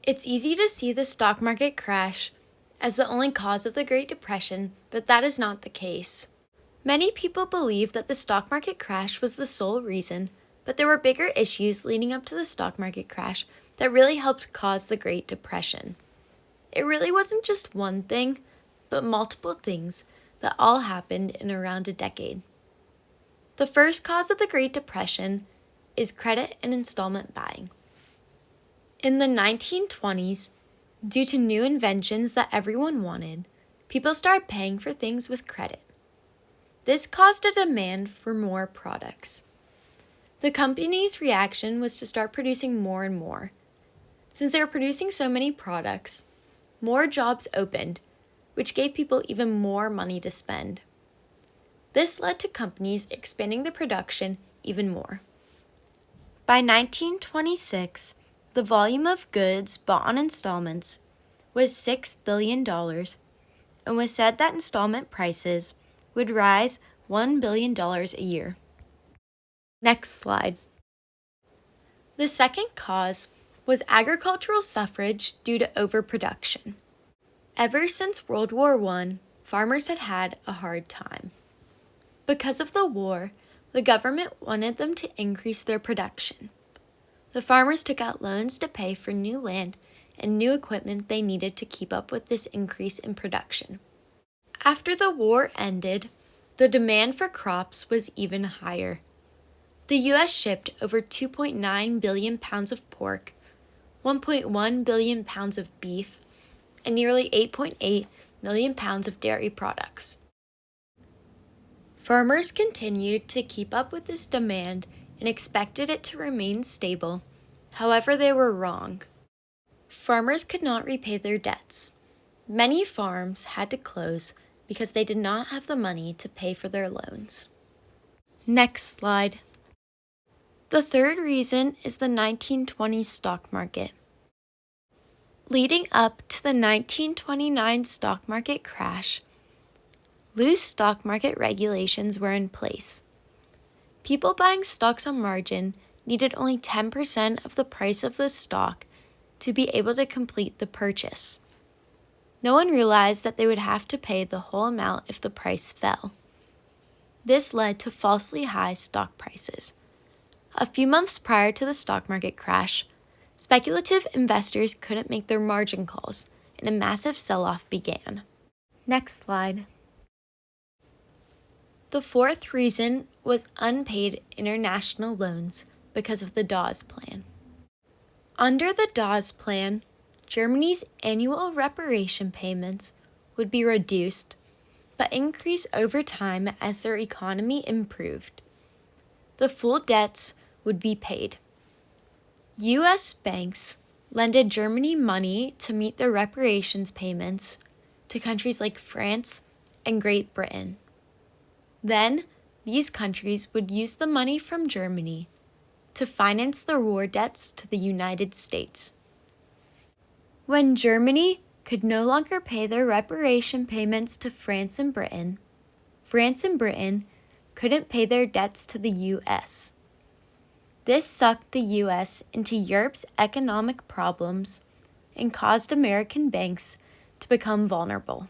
It's easy to see the stock market crash as the only cause of the Great Depression, but that is not the case. Many people believe that the stock market crash was the sole reason, but there were bigger issues leading up to the stock market crash that really helped cause the Great Depression. It really wasn't just one thing, but multiple things that all happened in around a decade. The first cause of the Great Depression is credit and installment buying. In the 1920s, due to new inventions that everyone wanted, people started paying for things with credit. This caused a demand for more products. The company's reaction was to start producing more and more. Since they were producing so many products, more jobs opened, which gave people even more money to spend. This led to companies expanding the production even more. By 1926, the volume of goods bought on installments was $6 billion, and was said that installment prices would rise $1 billion a year. Next slide. The second cause was agricultural suffrage due to overproduction. Ever since World War I, farmers had had a hard time. Because of the war, the government wanted them to increase their production. The farmers took out loans to pay for new land and new equipment they needed to keep up with this increase in production. After the war ended, the demand for crops was even higher. The U.S. shipped over 2.9 billion pounds of pork, 1.1 billion pounds of beef, and nearly 8.8 million pounds of dairy products. Farmers continued to keep up with this demand and expected it to remain stable. However, they were wrong. Farmers could not repay their debts. Many farms had to close because they did not have the money to pay for their loans. Next slide. The third reason is the 1920s stock market. Leading up to the 1929 stock market crash, loose stock market regulations were in place. People buying stocks on margin needed only 10% of the price of the stock to be able to complete the purchase. No one realized that they would have to pay the whole amount if the price fell. This led to falsely high stock prices. A few months prior to the stock market crash, speculative investors couldn't make their margin calls, and a massive sell-off began. Next slide. The fourth reason was unpaid international loans because of the Dawes Plan. Under the Dawes Plan, Germany's annual reparation payments would be reduced, but increase over time as their economy improved. The full debts would be paid. U.S. banks lended Germany money to meet their reparations payments to countries like France and Great Britain. Then, these countries would use the money from Germany to finance the war debts to the United States. When Germany could no longer pay their reparation payments to France and Britain couldn't pay their debts to the U.S. This sucked the U.S. into Europe's economic problems and caused American banks to become vulnerable.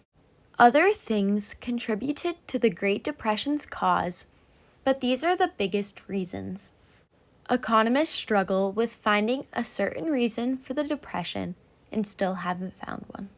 Other things contributed to the Great Depression's cause, but these are the biggest reasons. Economists struggle with finding a certain reason for the Depression and still haven't found one.